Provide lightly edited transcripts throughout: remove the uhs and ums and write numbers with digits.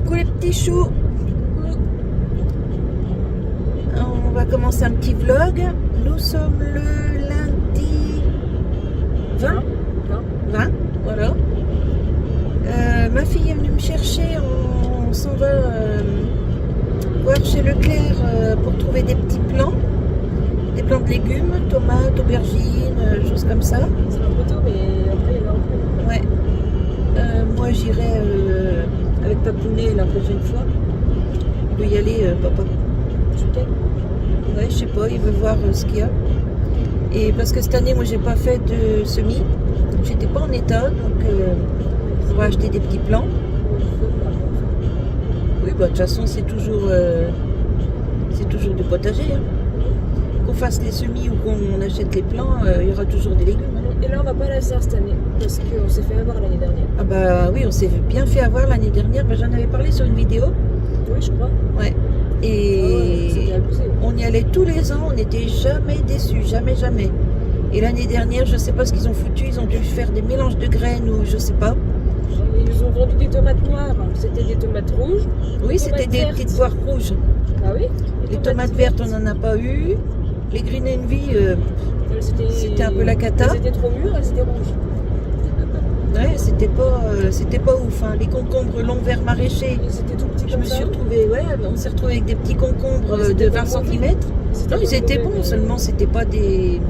Coucou les petits choux. On va commencer un petit vlog. Nous sommes le lundi 20, voilà. Ma fille est venue me chercher. On s'en va voir chez Leclerc pour trouver des petits plants. Des plants de légumes, tomates, aubergines, choses comme ça. C'est un peu tôt, mais après il y en a un peu. Ouais. Moi j'irai avec Papounet la prochaine fois. Il veut y aller, papa. Tu Ouais, je sais pas, il veut voir ce qu'il y a. Et parce que cette année, moi j'ai pas fait de semis. J'étais pas en état, donc on va acheter des petits plants. Oui, bah de toute façon c'est toujours du potager. Hein. Qu'on fasse les semis ou qu'on achète les plants, il y aura toujours des légumes. Hein. Et là on va pas la faire cette année, parce qu'on s'est fait avoir l'année dernière. Ah bah oui, on s'est bien fait avoir l'année dernière. Bah, j'en avais parlé sur une vidéo. Oui, je crois. Ouais. Et C'était abusé. on y allait tous les ans, on n'était jamais déçus, jamais. Et l'année dernière, je sais pas ce qu'ils ont foutu, ils ont dû faire des mélanges de graines ou je sais pas. Ils ont vendu des tomates noires, c'était des tomates rouges. Oui, c'était des petites poires rouges. Ah oui. Les tomates vertes, on n'en a pas eu. Les Green Envy, c'était un peu la cata. Elles étaient trop mûres, elles étaient rouges. Ouais, c'était pas ouf. Hein. Les concombres longs verts maraîchers. Ils étaient tout petits Je comme me ça. suis retrouvée, on s'est retrouvés avec des petits concombres de 20 cm. Non, ils étaient bons, seulement c'était pas des.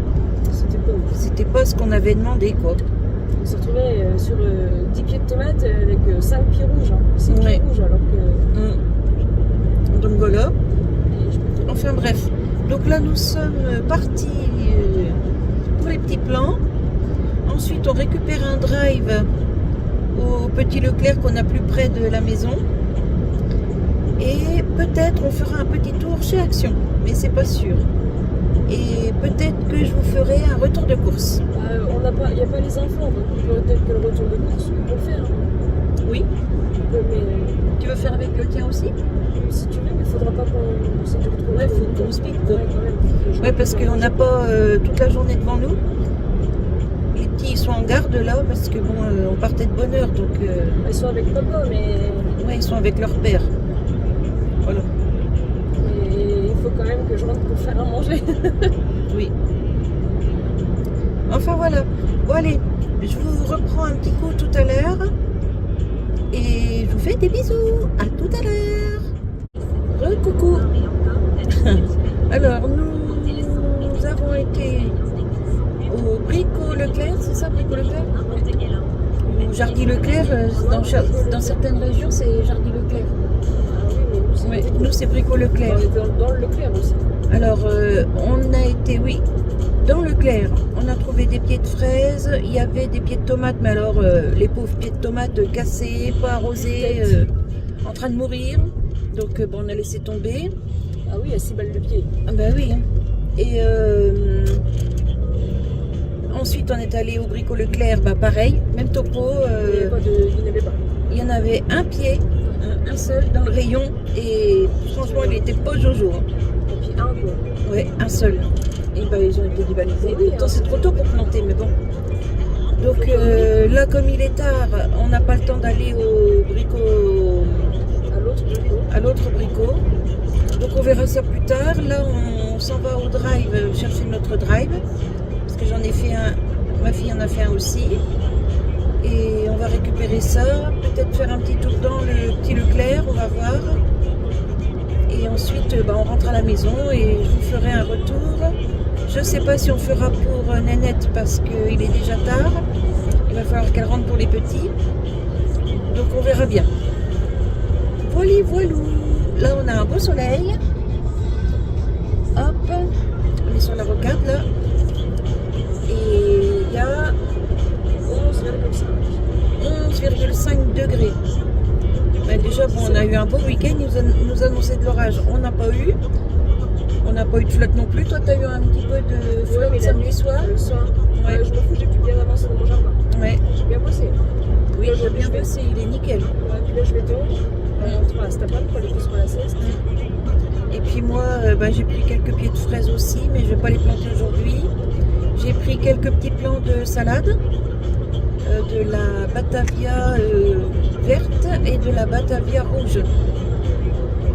C'était pas ouf. C'était pas ce qu'on avait demandé, quoi. On s'est retrouvés sur 10 pieds de tomates avec 5 pieds rouges. 6 pieds Ouais. rouges, alors que. Donc voilà. Et je peux te- Enfin bref. Donc là, nous sommes partis pour les petits plans. Ensuite, on récupère un drive au petit Leclerc qu'on a plus près de la maison. Et peut-être on fera un petit tour chez Action, mais c'est pas sûr. Et peut-être que je vous ferai un retour de course. Il n'y a pas les enfants, donc peut-être que le retour de course, on peut le faire. Oui. Mais Tu veux faire avec le tien aussi? si tu veux, mais il ne faudra pas qu'on s'y retrouve. Ouais, faut qu'on speed, quoi. Ouais, quand même. Ouais, parce qu'on n'a pas toute la journée devant nous. Les petits ils sont en garde là parce que bon, on partait de bonne heure, donc Ils sont avec papa, mais ouais, ils sont avec leur père. Voilà. il faut quand même que je rentre pour faire à manger. Oui. Enfin voilà. Bon allez, je vous reprends un petit coup tout à l'heure. Et je vous fais des bisous. À tout à l'heure. Re-coucou. Alors nous avons été au Brico Leclerc, c'est ça, Brico Leclerc? Ou Jardy Leclerc, dans certaines régions c'est Jardy Leclerc. Ouais, nous c'est Brico Leclerc. On est dans le Leclerc aussi. Alors, on a été, oui, dans Leclerc. On a trouvé des pieds de fraises. Il y avait des pieds de tomates, mais alors, les pauvres pieds de tomates cassés, pas arrosés, en train de mourir. Donc, bon, on a laissé tomber. Ah oui, à 6 balles de pied. Ah ben oui. Hein. Et ensuite, on est allé au Brico Leclerc, bah pareil, même topo. Il n'y avait pas. Il y en avait un pied, un seul dans le rayon. Et franchement, il n'était pas jojo. Hein. Et puis un, quoi. Ouais, un seul. Et bah, ils ont été dévalisés. Oui, Pourtant, c'est trop tôt pour planter, mais bon. Donc là, comme il est tard, on n'a pas le temps d'aller au Brico, À l'autre, à l'autre Brico. Donc on verra ça plus tard. Là, on s'en va au drive, chercher notre drive. Parce que j'en ai fait un, ma fille en a fait un aussi. Et on va récupérer ça. Peut-être faire un petit tour dans le petit Leclerc, on va voir. Et ensuite, on rentre à la maison et je vous ferai un retour. Je ne sais pas si on fera pour Nanette parce qu'il est déjà tard. Il va falloir qu'elle rentre pour les petits. Donc on verra bien. Voilà, voilou. Là, on a un beau soleil. Hop, on est sur la rocade là. Et il y a 11,5 degrés. Déjà, bon, on a eu un beau week-end, ils nous annonçaient de l'orage. On n'a pas eu. On n'a pas eu de flotte non plus. Toi, tu as eu un petit peu de flotte mais samedi soir. Le soir. Ouais. Je me fous, j'ai pu bien avancer dans mon jardin. Ouais. J'ai bien bossé. Oui, j'ai bien bossé, il est nickel. Ouais, puis là, je vais dehors. On trouve à cet après-midi pour aller tous pour la sieste. Et puis moi, j'ai pris quelques pieds de fraises aussi, mais je ne vais pas les planter aujourd'hui. J'ai pris quelques petits plants de salade, de la Batavia verte et de la batavia rouge.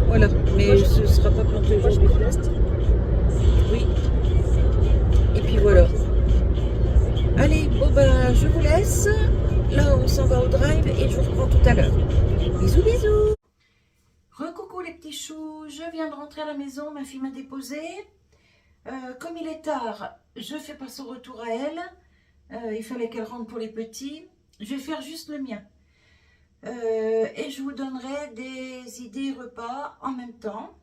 Voilà, mais ce ne sera pas planté Moi, je aujourd'hui. prends de l'Est. Oui. Et puis voilà. Allez, bon ben je vous laisse. Là on s'en va au drive et je vous reprends tout à l'heure. Bisous bisous. Recoucou les petits choux, je viens de rentrer à la maison, ma fille m'a déposé. Comme il est tard, je fais pas son retour à elle. Il fallait qu'elle rentre pour les petits. Je vais faire juste le mien. Et je vous donnerai des idées repas en même temps.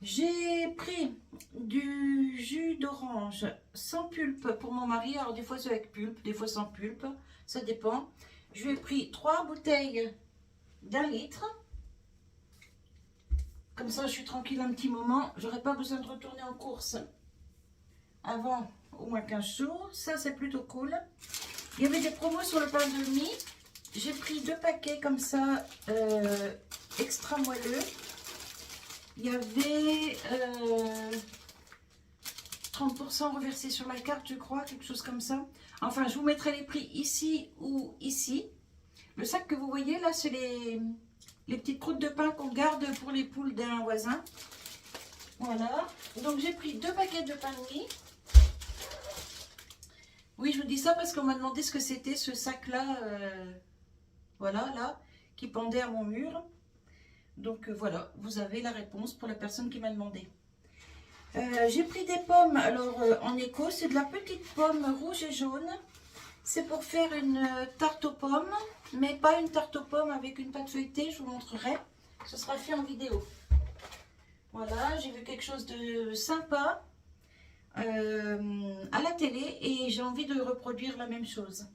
J'ai pris du jus d'orange sans pulpe pour mon mari. Alors des fois c'est avec pulpe, des fois sans pulpe, ça dépend. Je lui ai pris 3 bouteilles d'1 litre. Comme ça je suis tranquille un petit moment. J'aurai pas besoin de retourner en course avant au moins 15 jours. Ça c'est plutôt cool. Il y avait des promos sur le pain de mie. J'ai pris 2 paquets comme ça, extra moelleux. Il y avait 30% reversé sur la carte, je crois, quelque chose comme ça. Enfin, je vous mettrai les prix ici ou ici. Le sac que vous voyez là, c'est les petites croûtes de pain qu'on garde pour les poules d'un voisin. Voilà. Donc, j'ai pris 2 paquets de pain de mie. Oui, je vous dis ça parce qu'on m'a demandé ce que c'était, ce sac-là. Voilà, là, qui pendait à mon mur. Donc voilà, vous avez la réponse pour la personne qui m'a demandé. J'ai pris des pommes, alors en éco, c'est de la petite pomme rouge et jaune. C'est pour faire une tarte aux pommes, mais pas une tarte aux pommes avec une pâte feuilletée, je vous montrerai. Ce sera fait en vidéo. Voilà, j'ai vu quelque chose de sympa à la télé et j'ai envie de reproduire la même chose.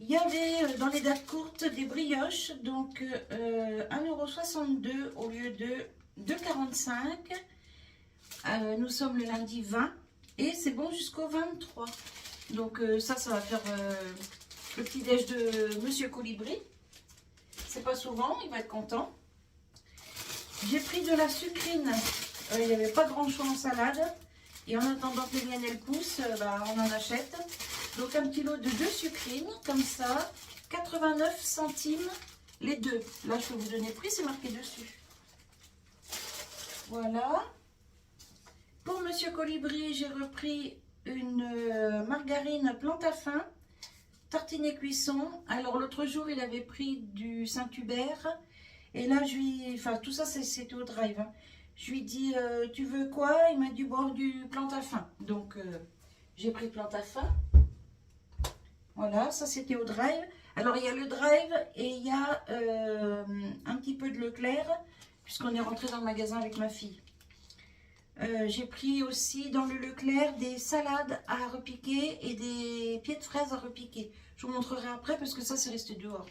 Il y avait dans les dates courtes des brioches, donc 1,62 € au lieu de 2,45 €. Nous sommes le lundi 20 et c'est bon jusqu'au 23. Donc ça va faire le petit déj de Monsieur Colibri. C'est pas souvent, il va être content. J'ai pris de la sucrine. Il n'y avait pas grand chose en salade. Et en attendant que les miennes elles poussent, on en achète. Donc un petit lot de 2 sucrines, comme ça, 89 centimes les deux. Là je peux vous donner le prix, c'est marqué dessus. Voilà. Pour Monsieur Colibri, j'ai repris une margarine plante à fin, tartinée cuisson. Alors l'autre jour il avait pris du Saint-Hubert. Et là je lui... Enfin tout ça c'était au drive. Hein. Je lui dis tu veux quoi? Il m'a dit bon du plante à fin. Donc j'ai pris plante à fin. Voilà, ça c'était au drive. Alors il y a le drive et il y a un petit peu de Leclerc, puisqu'on est rentré dans le magasin avec ma fille. J'ai pris aussi dans le Leclerc des salades à repiquer et des pieds de fraises à repiquer. Je vous montrerai après parce que ça c'est resté dehors.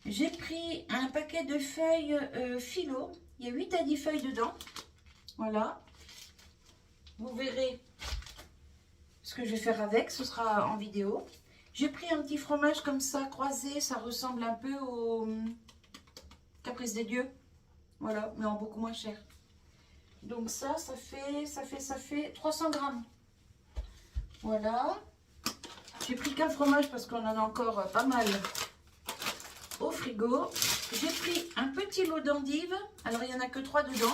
J'ai pris un paquet de feuilles philo. Il y a 8 à 10 feuilles dedans. Voilà. Vous verrez ce que je vais faire avec, ce sera en vidéo. J'ai pris un petit fromage comme ça, croisé, ça ressemble un peu au Caprice des Dieux. Voilà, mais en beaucoup moins cher. Donc ça fait 300 grammes. Voilà. J'ai pris qu'un fromage parce qu'on en a encore pas mal au frigo. J'ai pris un petit lot d'endives. Alors il n'y en a que 3 dedans.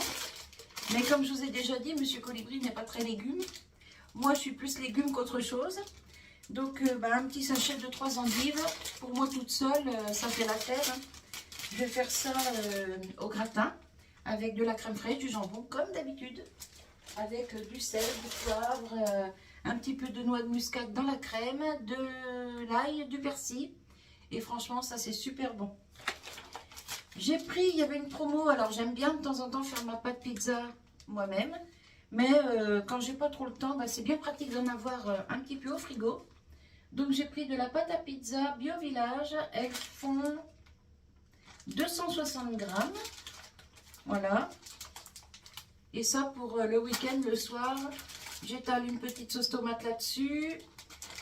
Mais comme je vous ai déjà dit, Monsieur Colibri n'est pas très légumes. Moi je suis plus légumes qu'autre chose. Donc un petit sachet de 3 endives. Pour moi toute seule, ça fait l'affaire. Hein. Je vais faire ça au gratin. Avec de la crème fraîche, du jambon comme d'habitude. Avec du sel, du poivre, un petit peu de noix de muscade dans la crème, de l'ail, du persil. Et franchement ça c'est super bon. J'ai pris, il y avait une promo, alors j'aime bien de temps en temps faire ma pâte pizza moi-même. Mais quand j'ai pas trop le temps, c'est bien pratique d'en avoir un petit peu au frigo. Donc j'ai pris de la pâte à pizza Bio Village. Elles font 260 grammes. Voilà. Et ça pour le week-end, le soir, j'étale une petite sauce tomate là-dessus.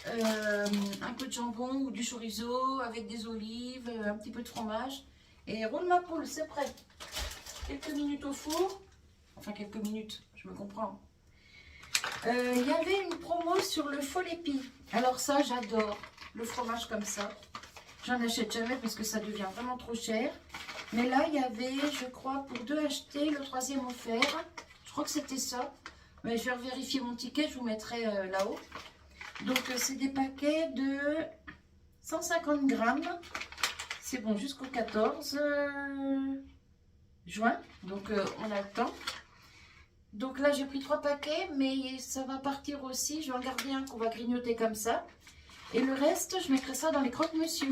Un peu de jambon ou du chorizo avec des olives, un petit peu de fromage. Et roule ma poule, c'est prêt. Quelques minutes au four. Enfin quelques minutes, je me comprends. Il y avait une promo sur le faux épi. Alors ça, j'adore. Le fromage comme ça. J'en achète jamais parce que ça devient vraiment trop cher. Mais là, il y avait, je crois, pour 2 achetés, le 3e offert. Je crois que c'était ça. Mais je vais vérifier mon ticket, je vous mettrai là-haut. Donc, c'est des paquets de 150 grammes. C'est bon jusqu'au 14 juin. Donc, on a le temps. Donc là, j'ai pris 3 paquets, mais ça va partir aussi. Je vais en garder un qu'on va grignoter comme ça. Et le reste, je mettrai ça dans les croque-monsieur.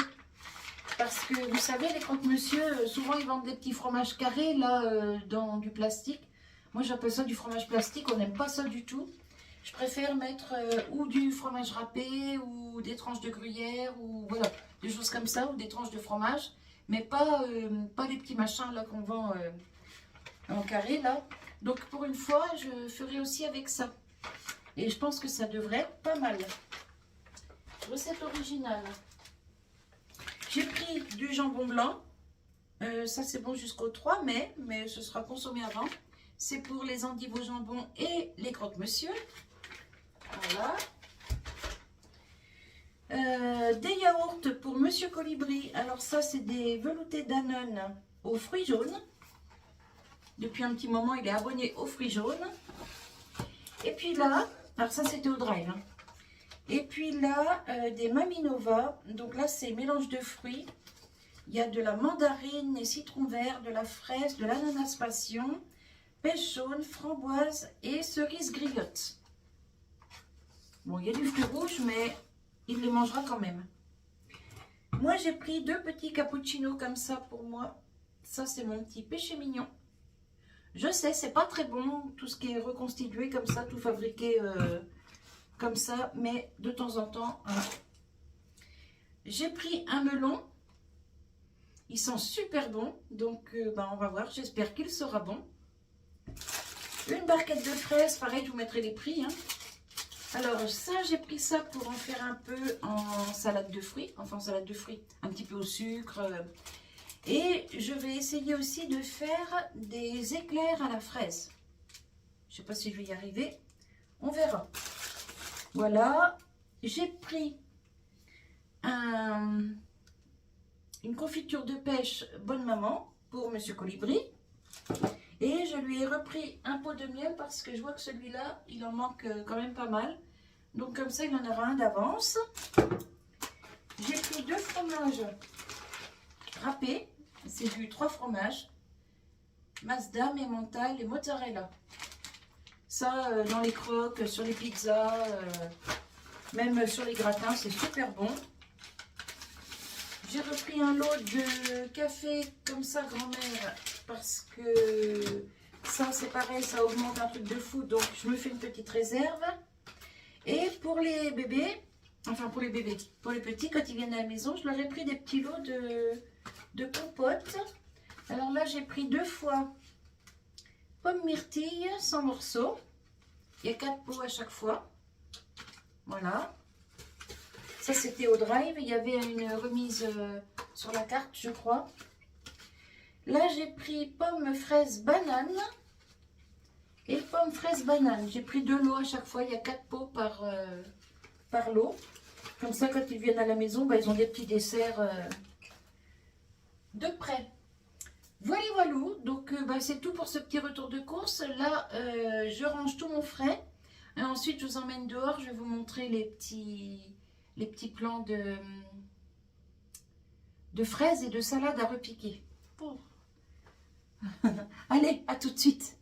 Parce que vous savez, les croque-monsieur, souvent ils vendent des petits fromages carrés là dans du plastique. Moi j'appelle ça du fromage plastique, on n'aime pas ça du tout. Je préfère mettre ou du fromage râpé ou des tranches de gruyère ou voilà, des choses comme ça ou des tranches de fromage. Mais pas les petits machins là qu'on vend en carré là. Donc pour une fois, je ferai aussi avec ça. Et je pense que ça devrait être pas mal. Recette originale. J'ai pris du jambon blanc. Ça c'est bon jusqu'au 3 mai, mais ce sera consommé avant. C'est pour les endives au jambon et les croque-monsieur. Voilà. Des yaourts pour Monsieur Colibri. Alors ça c'est des veloutés Danone aux fruits jaunes. Depuis un petit moment il est abonné aux fruits jaunes. Et puis là, alors ça c'était au drive. Hein. Et puis là, des Maminova. Donc là, c'est mélange de fruits. Il y a de la mandarine et citron vert, de la fraise, de l'ananas passion, pêche jaune, framboise et cerise griotte. Bon, il y a du fruit rouge, mais il les mangera quand même. Moi, j'ai pris 2 petits cappuccinos comme ça pour moi. Ça, c'est mon petit péché mignon. Je sais, c'est pas très bon, tout ce qui est reconstitué comme ça, tout fabriqué comme ça, mais de temps en temps, voilà. J'ai pris un melon. Il sent super bon, donc on va voir, j'espère qu'il sera bon. Une barquette de fraises, pareil, je vous mettrai les prix. Hein. Alors ça, j'ai pris ça pour en faire un peu en salade de fruits, enfin en salade de fruits, un petit peu au sucre. Et je vais essayer aussi de faire des éclairs à la fraise. Je ne sais pas si je vais y arriver, on verra. Voilà, j'ai pris une confiture de pêche Bonne Maman pour Monsieur Colibri. Et je lui ai repris un pot de miel parce que je vois que celui-là, il en manque quand même pas mal. Donc comme ça, il en aura un d'avance. J'ai pris 2 fromages râpés. C'est du 3 fromages. Mazda, Emmental et mozzarella. Ça, dans les croques, sur les pizzas, même sur les gratins, c'est super bon. J'ai repris un lot de café comme ça, grand-mère, parce que ça, c'est pareil, ça augmente un truc de fou, donc je me fais une petite réserve. Et pour les bébés, enfin pour les bébés, pour les petits, quand ils viennent à la maison, je leur ai pris des petits lots de compote. Alors là, j'ai pris 2 fois pomme myrtille, 100 morceaux. Il y a 4 pots à chaque fois. Voilà. Ça, c'était au drive. Il y avait une remise sur la carte, je crois. Là, j'ai pris pomme, fraise, banane. Et pomme, fraise, banane. J'ai pris 2 lots à chaque fois. Il y a 4 pots par lot. Comme ça, quand ils viennent à la maison, ils ont des petits desserts de près. Voilà, voilà. Donc, c'est tout pour ce petit retour de course. Là, je range tout mon frais. Et ensuite, je vous emmène dehors. Je vais vous montrer les petits plants de fraises et de salade à repiquer. Oh. Allez, à tout de suite.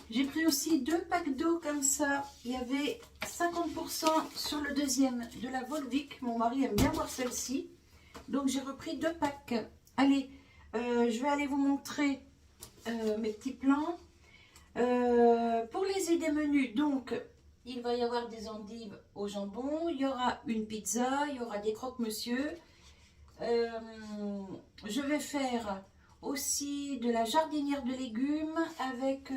J'ai pris aussi 2 packs d'eau comme ça. Il y avait 50% sur le deuxième de la Volvic. Mon mari aime bien boire celle-ci. Donc, j'ai repris 2 packs. Allez, je vais aller vous montrer mes petits plans. Pour les idées menus, donc, il va y avoir des endives au jambon. Il y aura une pizza. Il y aura des croque-monsieur. Je vais faire aussi de la jardinière de légumes avec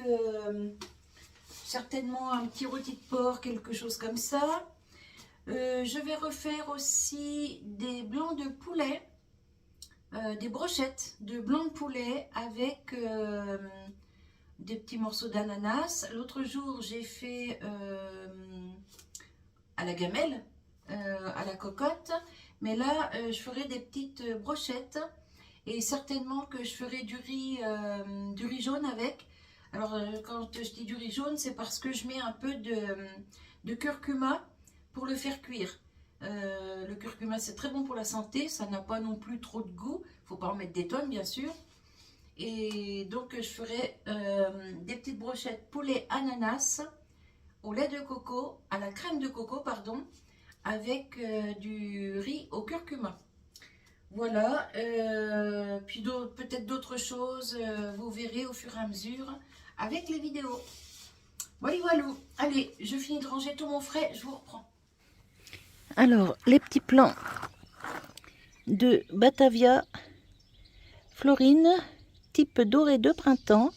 certainement un petit rôti de porc, quelque chose comme ça. Je vais refaire aussi des blancs de poulet, des brochettes de blanc de poulet avec des petits morceaux d'ananas. L'autre jour, j'ai fait à la gamelle, à la cocotte. Mais là, je ferai des petites brochettes. Et certainement que je ferai du riz jaune avec. Alors, quand je dis du riz jaune, c'est parce que je mets un peu de curcuma pour le faire cuire. Le curcuma, c'est très bon pour la santé. Ça n'a pas non plus trop de goût. Il ne faut pas en mettre des tonnes, bien sûr. Et donc, je ferai des petites brochettes poulet ananas au lait de coco, à la crème de coco, pardon, avec du riz au curcuma. Voilà, puis peut-être d'autres choses, vous verrez au fur et à mesure avec les vidéos. Voilà, voilà. Allez, je finis de ranger tout mon frais, je vous reprends. Alors, les petits plants de Batavia Florine, type doré de printemps.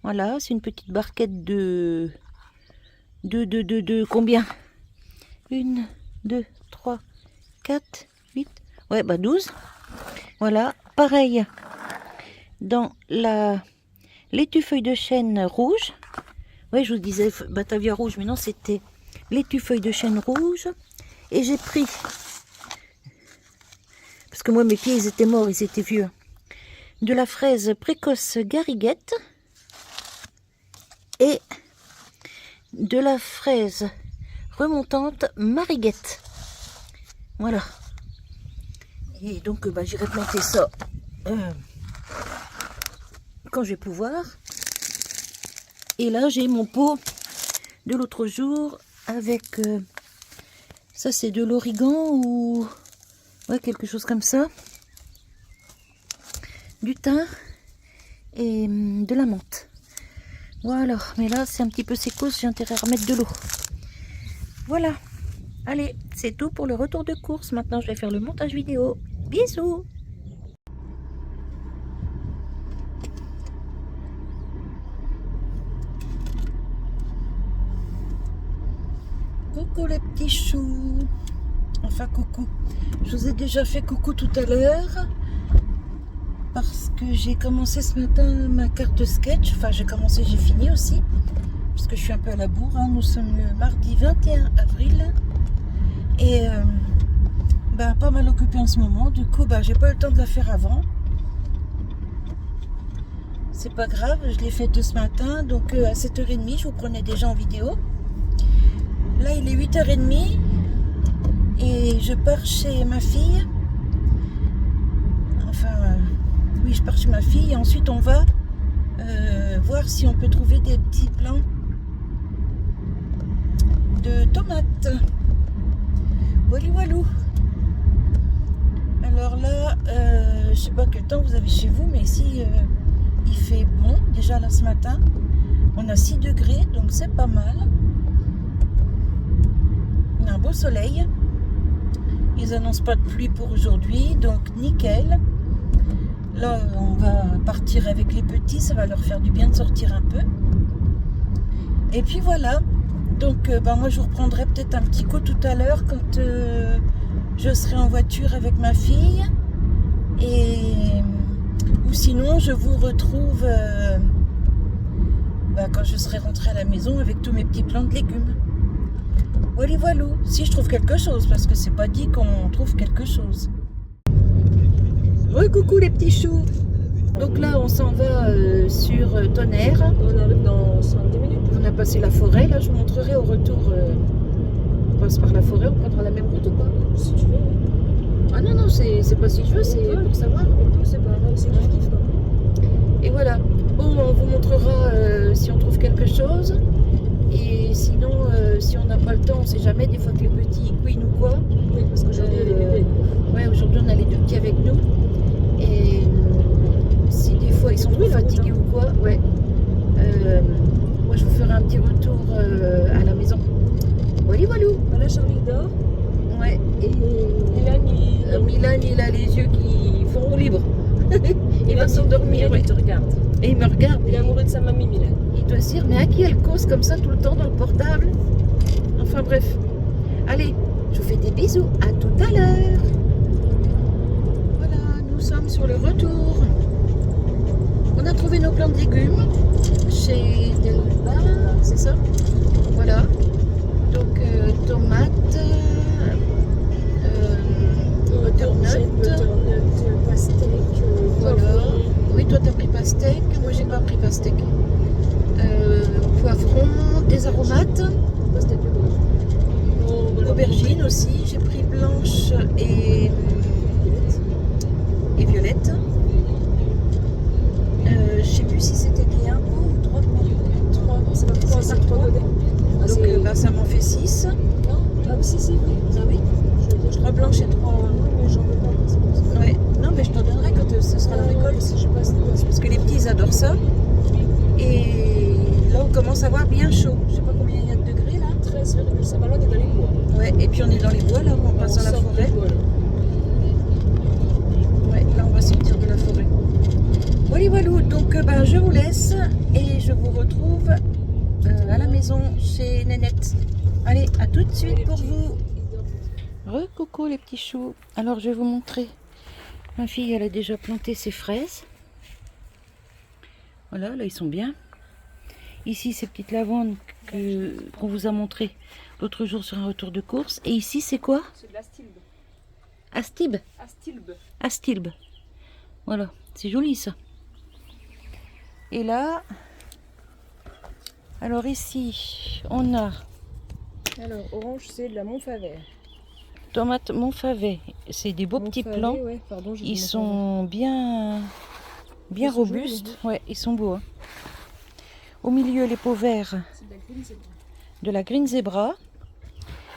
Voilà, c'est une petite barquette de combien? 1, 2, 3, 4, 8... Ouais, bah 12. Voilà, pareil dans la laitue feuille de chêne rouge. Ouais, je vous disais Batavia rouge, mais non, c'était laitue feuille de chêne rouge. Et j'ai pris, parce que moi mes pieds ils étaient morts, ils étaient vieux, de la fraise précoce gariguette et de la fraise remontante mariguette. Voilà. Et donc, j'irai planter ça quand je vais pouvoir. Et là, j'ai mon pot de l'autre jour avec... ça, c'est de l'origan ou... ouais, quelque chose comme ça. Du thym et de la menthe. Voilà. Mais là, c'est un petit peu sécos. J'ai intérêt à remettre de l'eau. Voilà. Allez, c'est tout pour le retour de course. Maintenant, je vais faire le montage vidéo. Bisous! Coucou les petits choux! Enfin, coucou. Je vous ai déjà fait coucou tout à l'heure. Parce que j'ai commencé ce matin ma carte sketch. Enfin, j'ai fini aussi. Parce que je suis un peu à la bourre. Hein. Nous sommes le mardi 21 avril. Et... pas mal occupée en ce moment, du coup j'ai pas eu le temps de la faire avant. C'est pas grave, je l'ai faite ce matin, donc à 7h30 je vous prenais déjà en vidéo. Là il est 8h30 et je pars chez ma fille. Enfin oui, je pars chez ma fille et ensuite on va voir si on peut trouver des petits plants de tomates. Voilà, voilà. Alors là, je sais pas quel temps vous avez chez vous, mais ici il fait bon. Déjà là ce matin, on a 6 degrés, donc c'est pas mal. On a un beau soleil. Ils annoncent pas de pluie pour aujourd'hui, donc nickel. Là, on va partir avec les petits, ça va leur faire du bien de sortir un peu. Et puis voilà. Donc moi je vous reprendrai peut-être un petit coup tout à l'heure quand je serai en voiture avec ma fille. Ou sinon je vous retrouve quand je serai rentrée à la maison avec tous mes petits plants de légumes. Voilà, voilà. Si je trouve quelque chose, parce que c'est pas dit qu'on trouve quelque chose. Coucou les petits choux. Donc là on s'en va sur Tonnerre. On arrive dans 10 minutes. On a passé la forêt, là je vous montrerai au retour. On passe par la forêt, on prendra la même route ou pas? Si tu veux. Ah non, c'est pas si je veux, c'est pour savoir. C'est pas grave, c'est kiff quoi. Et voilà. Bon, on vous montrera si on trouve quelque chose. Et sinon, si on n'a pas le temps, on sait jamais, des fois que les petits couinent ou quoi. Oui, parce qu'aujourd'hui il y a les bébés. Ouais, aujourd'hui on a les 2 petits avec nous. Et si des fois ils sont trop fatigués ou quoi, ouais. Moi je vous ferai un petit retour à la maison. Voilà, voilà. Voilà, Charlie dort. Ouais. Et Milan, il a les yeux qui font roue libre. Il va s'endormir. Il te regarde. Et il me regarde. Il est amoureux de sa mamie, Milan. Il doit se dire, mais à qui elle cause comme ça tout le temps dans le portable? Enfin bref. Allez, je vous fais des bisous. À tout à l'heure. Voilà, nous sommes sur le retour. On a trouvé nos plants de légumes chez Delba, c'est ça? Voilà. Donc tomates, butternut. Butternut, pastèque, Voilà. poivron. Oui, toi t'as pris pastèque, moi j'ai pas pris pastèque. Poivron, des aromates, Pastèque de blanc. Oh, voilà. aubergines aussi. J'ai pris blanche et violette. Je sais plus si c'était des 1 pot ou 3 pots. 3, c'est pas 3, c'est 3 godets. Ah, Donc c'est- bah, ça m'en fait 6. Non. Ah oui, si, oui. Ah oui. Je 3 blanches et 3. Oui, mais j'en veux pas. C'est pour ça. Ouais. Non mais je t'en donnerai quand ce sera la récolte. Si je passe, Parce que les petits ils adorent ça. Et là on commence à avoir bien chaud. Je sais pas combien il y a de degrés là. 13,5 ballons, on est dans les bois. Ouais, et puis on est dans les bois là, on passe dans la sort forêt. du bois, là. Ouais, là on va sortir de la forêt. Voilà, voilà. Donc ben, je vous laisse et je vous retrouve à la maison chez Nénette. Allez, à tout de suite pour vous. Re-coucou les petits choux. Alors je vais vous montrer. Ma fille elle a déjà planté ses fraises. Voilà, là ils sont bien. Ici ces petites lavandes qu'on vous a montré l'autre jour sur un retour de course. Et ici c'est quoi? C'est de l'astilbe. Astib. Astilbe. Astilbe. Voilà, c'est joli ça. Et là, alors ici, on a Alors, orange, c'est de la Montfavet. tomate Montfavet. C'est des beaux petits Montfavet, plants. ouais, pardon, j'ai dit Ils Montfavet. sont bien Ils sont robustes. jolis, Ouais, ils sont beaux. Hein. Au milieu, les pots verts C'est de la green, c'est de la Green Zebra.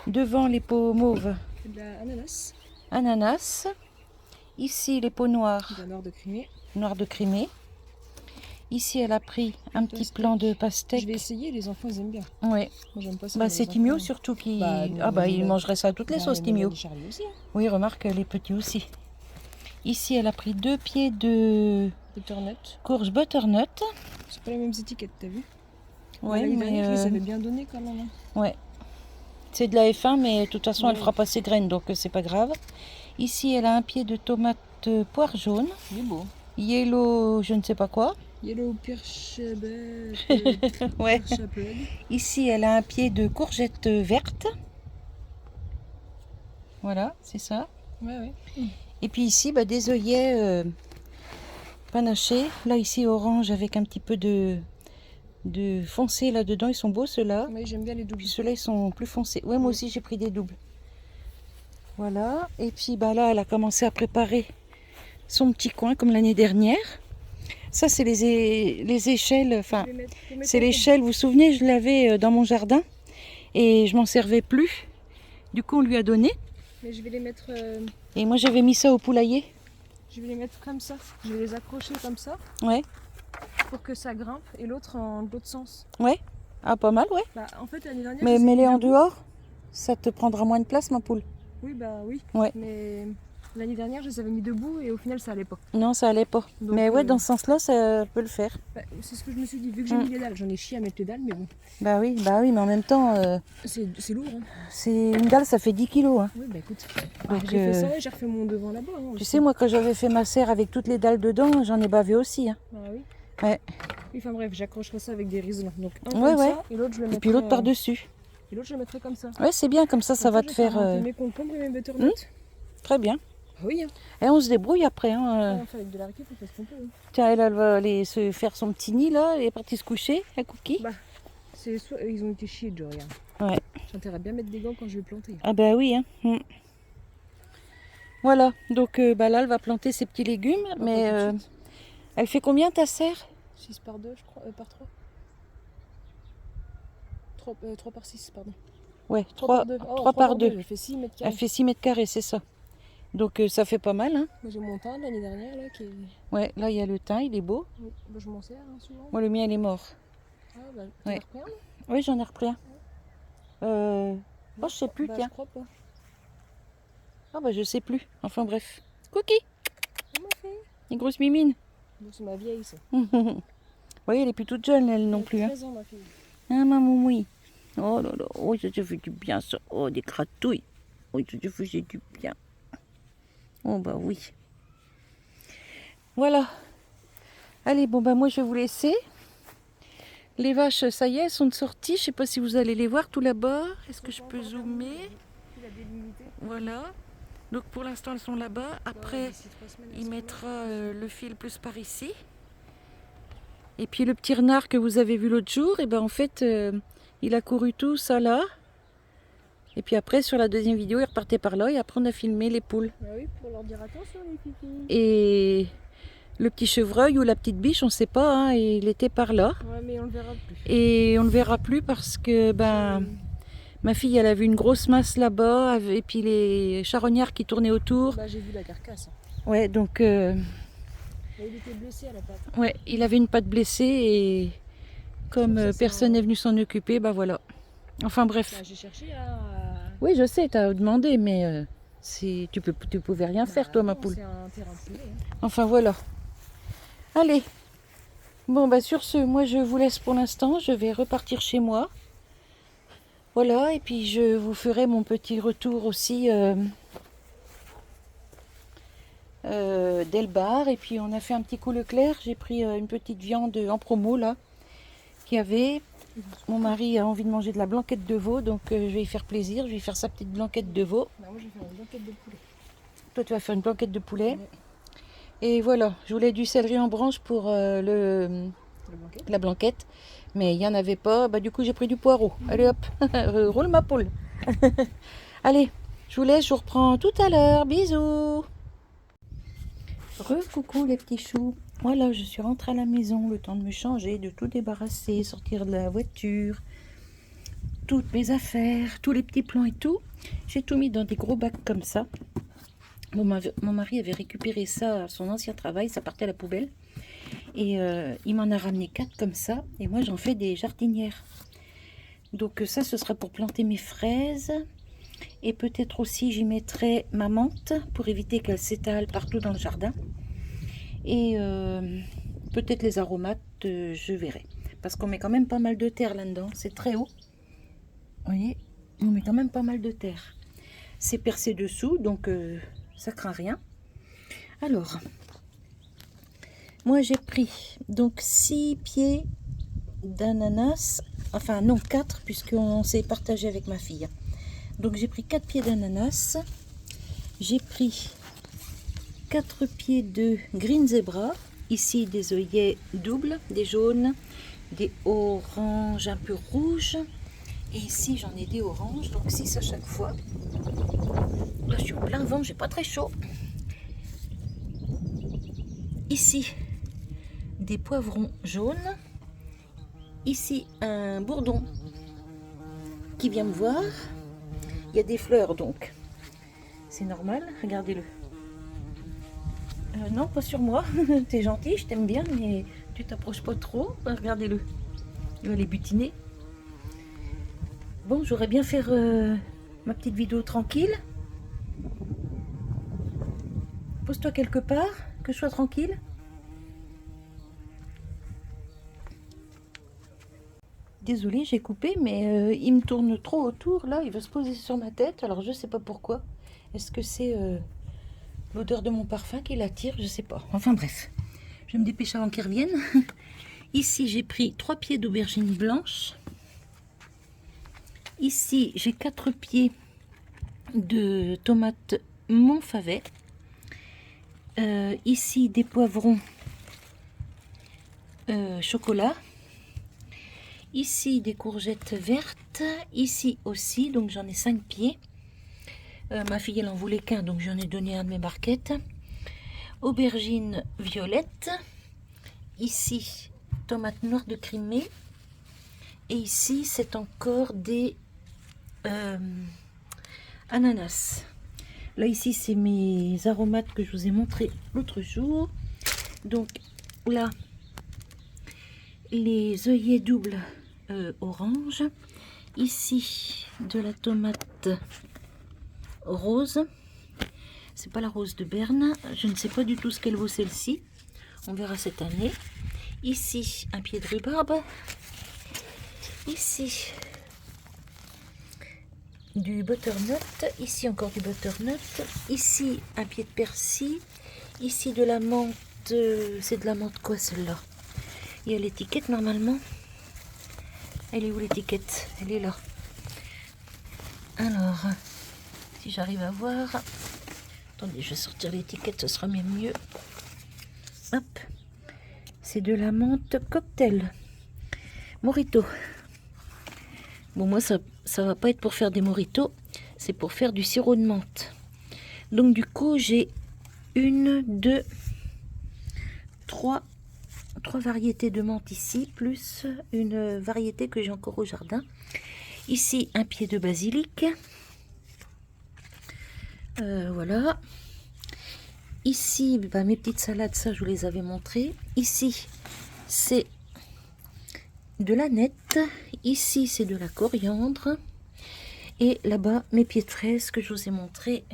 Devant, les pots mauves, de la ananas. ananas. Ici, les pots noirs, De la noire de Crimée. noirs de Crimée. Ici, elle a pris un petit Pastèque. plant de Je vais pastèque. essayer, les enfants ils aiment bien. Ouais. Moi j'aime pas ça. Bah, mais c'est les Timio enfants, surtout qui. Bah, Ah, bah, il mais- mangerait ça à toutes les sauces, mais Timio. les Charlie aussi. Hein. Oui, remarque, les petits aussi. Ici, elle a pris 2 pieds de Butternut. courge butternut. C'est pas les mêmes étiquettes, t'as vu? Ouais, L'année mais dernière, je les avais bien donné quand même. Hein. ouais. C'est de la F1, mais de toute façon, elle Ouais. fera pas ses graines, donc c'est pas grave. Ici, elle a un pied de tomate poire jaune. Il est beau. Yellow, je ne sais pas quoi. Yellow Pirchebet. Ouais. Pirchaped. Ici, elle a un pied de courgette verte. Voilà, c'est ça. Ouais, ouais. Et puis ici, bah, des œillets panachés. Là, ici, orange avec un petit peu de foncé là-dedans. Ils sont beaux, ceux-là. Ouais, j'aime bien les doubles. Puis ceux-là, ils sont plus foncés. Ouais, moi Oui. aussi, j'ai pris des doubles. Voilà. Et puis, bah, là, elle a commencé à préparer son petit coin, comme l'année dernière. Ça, c'est les échelles. Enfin, c'est l'échelle. Vous vous souvenez, je l'avais dans mon jardin. Et je m'en servais plus. Du coup, on lui a donné. Mais je vais les mettre, Et moi, j'avais mis ça au poulailler. je vais les mettre comme ça. Je vais les accrocher comme ça Ouais. pour que ça grimpe et l'autre en l'autre sens. Ouais. Ah, pas mal, ouais. Bah, en fait, l'année dernière. Mais je les ai mets-les mis en debout. dehors. Ça te prendra moins de place, ma poule. Oui, bah oui. Ouais. Mais l'année dernière, je les avais mis debout et au final, ça allait pas. Non, ça allait pas. Donc, Mais ouais, dans ce sens-là, ça peut le faire. Bah, c'est ce que je me suis dit. Vu que j'ai mis les dalles, j'en ai chié à mettre les dalles, mais bon. Bah oui, mais en même temps, C'est lourd. Hein. c'est une dalle, ça fait 10 kilos. Hein. Oui, bah écoute. Donc, J'ai fait ça et j'ai refait mon devant là-bas. Hein, Tu aussi. sais, moi, quand j'avais fait ma serre avec toutes les dalles dedans, j'en ai bavé aussi. Hein. Ah oui. Ouais. Oui, enfin bref, j'accrocherai ça avec des riselons. Donc un Ouais, comme ouais. ça et l'autre je le Et mettrai. puis l'autre par-dessus. Et l'autre je le mettrai comme ça. Ouais, c'est bien, comme ça Comme va je te vais faire. monter mes concombres et mes butternuts. Très bien. Ah oui. Hein. Et on se débrouille après. Hein. On fait avec de la récup, on fait ce qu'on peut. Hein. Tiens, elle va aller se faire son petit nid là. Elle est partie se coucher, la cookie. Bah, c'est soit ils ont été chiés, Joe, regarde. Ouais. J'ai intérêt à bien mettre des gants quand je vais planter. Ah bah oui. Hein. Voilà, donc bah là, elle va planter ses petits légumes. Pas Mais tout de suite. elle fait combien ta serre? 6 par 2, je crois, par 3. 3 par 6, pardon. Ouais, 3 3, par 2. 3 par 2. Elle fait 6 mètres Elle carrés. fait 6 mètres carrés, c'est ça. Donc ça fait pas mal. Hein. Moi j'ai mon thym l'année dernière là qui est. Ouais, là, il y a le thym, il est beau. Oui, bah, je m'en sers hein, souvent. Moi, le mien, il est mort. Ah bah, t'en Ouais. as repris un, là? Oui, j'en ai repris un. Oh, je sais plus, Bah, tiens. je crois pas. Ah bah je sais plus. Enfin bref. Cookie, Comment on fait? une grosse mimine. Bon, c'est ma vieille ça. Oui, elle est plus toute jeune, elle non Elle a plus. Hein. 13 ans ma fille. Ah, maman, oui. Oh là là, oh, ça te fait du bien, ça. Oh, des gratouilles. Oh, ça te fait du bien. Oh, bah oui. Voilà. Allez, bon, bah moi, je vais vous laisser. Les vaches, ça y est, elles sont de sortie. Je sais pas si vous allez les voir tout là-bas. Est-ce que je peux zoomer? Il a délimité. Voilà. Donc pour l'instant elles sont là-bas. Après D'ici 3 semaines, elles il seront là. mettra le fil plus par ici. Et puis le petit renard que vous avez vu l'autre jour, et ben en fait il a couru tout ça là. Et puis après sur la deuxième vidéo il repartait par là et après on a filmé les poules. Bah oui, pour leur dire attention les filles. Et le petit chevreuil ou la petite biche, on ne sait pas, hein, il était par là. Ouais, mais on le verra plus. Et on ne le verra plus parce que ma fille elle a vu une grosse masse là-bas et puis les charognards qui tournaient autour. Bah j'ai vu la carcasse. Ouais, donc Mais il était blessé à la patte. ouais, il avait une patte blessée et comme Ça, c'est personne un- n'est venu s'en occuper, bah voilà. Enfin bref. Bah, j'ai cherché à... Oui, je sais, tu as demandé, mais tu pouvais rien faire toi, ma non, poule. C'est un terrain de poulet. Hein. Enfin voilà. Allez. Bon, bah sur ce, moi je vous laisse pour l'instant. Je vais repartir chez moi. Voilà, et puis je vous ferai mon petit retour aussi d'Elbar. Et puis on a fait un petit coup Leclerc. J'ai pris une petite viande en promo là, qu'il y avait. Mon mari a envie de manger de la blanquette de veau, donc je vais y faire plaisir. Je vais y faire sa petite blanquette de veau. Bah, moi je vais faire une blanquette de poulet. Toi, tu vas faire une blanquette de poulet. Ouais. Et voilà, je voulais du céleri en branche pour la blanquette. Mais il n'y en avait pas. Bah, du coup, j'ai pris du poireau. Allez hop, roule ma poule. Allez, je vous laisse, je vous reprends tout à l'heure. Bisous. Coucou les petits choux. Voilà, je suis rentrée à la maison, le temps de me changer, de tout débarrasser, sortir de la voiture, toutes mes affaires, tous les petits plans et tout. J'ai tout mis dans des gros bacs comme ça. Mon mari avait récupéré ça à son ancien travail, ça partait à la poubelle. Et il m'en a ramené 4 comme ça. Et moi, j'en fais des jardinières. Donc ça, ce sera pour planter mes fraises. Et peut-être aussi, j'y mettrai ma menthe pour éviter qu'elle s'étale partout dans le jardin. Et peut-être les aromates, je verrai. Parce qu'on met quand même pas mal de terre là-dedans. C'est très haut. Vous voyez, on met quand même pas mal de terre. C'est percé dessous, donc ça craint rien. Alors, moi j'ai pris donc 6 pieds d'ananas. Enfin non, 4, puisqu'on s'est partagé avec ma fille. Donc j'ai pris 4 pieds d'ananas. J'ai pris 4 pieds de green zebra. Ici des œillets doubles, des jaunes, des oranges un peu rouges. Et ici j'en ai des oranges, donc 6 à chaque fois. Là je suis en plein vent, j'ai pas très chaud. Ici des poivrons jaunes. Ici un bourdon qui vient me voir. Il y a des fleurs donc. C'est normal, regardez-le. Non, pas sur moi. T'es gentil, je t'aime bien, mais tu t'approches pas trop. Regardez-le. Il va les butiner. Bon, j'aurais bien faire ma petite vidéo tranquille. Pose-toi quelque part, que je sois tranquille. Désolée, j'ai coupé, mais il me tourne trop autour. Là, il va se poser sur ma tête. Alors, je sais pas pourquoi. Est-ce que c'est l'odeur de mon parfum qui l'attire? Je sais pas. Enfin, bref. Je vais me dépêcher avant qu'il revienne. Ici, j'ai pris 3 pieds d'aubergine blanche. Ici, j'ai 4 pieds de tomates Montfavet. Ici, des poivrons chocolat. Ici, des courgettes vertes. Ici aussi, donc j'en ai 5 pieds. Ma fille, elle en voulait qu'un, donc j'en ai donné un de mes barquettes. Aubergine violette. Ici, tomates noires de Crimée. Et ici, c'est encore des ananas. Là, ici, c'est mes aromates que je vous ai montré l'autre jour. Donc, là, les œillets doubles orange. Ici, de la tomate rose. C'est pas la rose de Berne. Je ne sais pas du tout ce qu'elle vaut celle-ci. On verra cette année. Ici, un pied de rhubarbe. Ici, du butternut. Ici, encore du butternut. Ici, un pied de persil. Ici, de la menthe. C'est de la menthe quoi, celle-là? Il y a l'étiquette, normalement. Elle est où, l'étiquette? Elle est là. Alors, si j'arrive à voir. Attendez, je vais sortir l'étiquette, ce sera même mieux. Hop. C'est de la menthe cocktail. Mojito. Bon, moi, ça va pas être pour faire des mojitos. C'est pour faire du sirop de menthe. Donc, du coup, j'ai 1, 2, 3 variétés de menthe ici, plus une variété que j'ai encore au jardin. Ici, un pied de basilic. Voilà. Ici, bah, mes petites salades, ça, je vous les avais montrées. Ici, c'est de la nette. Ici, c'est de la coriandre. Et là-bas, mes pieds de fraises que je vous ai montré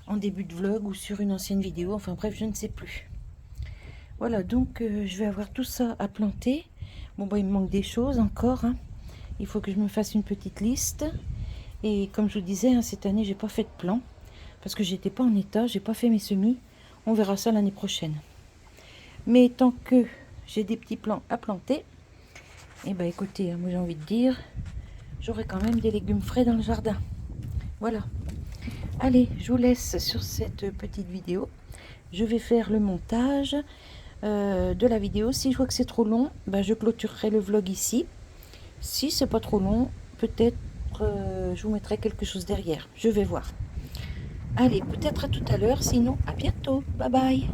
en début de vlog ou sur une ancienne vidéo. Enfin bref, je ne sais plus. Voilà, donc je vais avoir tout ça à planter. Bon, bah, il me manque des choses encore. Hein. Il faut que je me fasse une petite liste. Et comme je vous disais, hein, cette année, j'ai pas fait de plan. Parce que j'étais pas en état, j'ai pas fait mes semis. On verra ça l'année prochaine. Mais tant que j'ai des petits plants à planter, et ben écoutez, moi j'ai envie de dire, j'aurai quand même des légumes frais dans le jardin. Voilà. Allez, je vous laisse sur cette petite vidéo. Je vais faire le montage de la vidéo. Si je vois que c'est trop long, ben je clôturerai le vlog ici. Si c'est pas trop long, peut-être je vous mettrai quelque chose derrière. Je vais voir. Allez, peut-être à tout à l'heure, sinon à bientôt. Bye bye.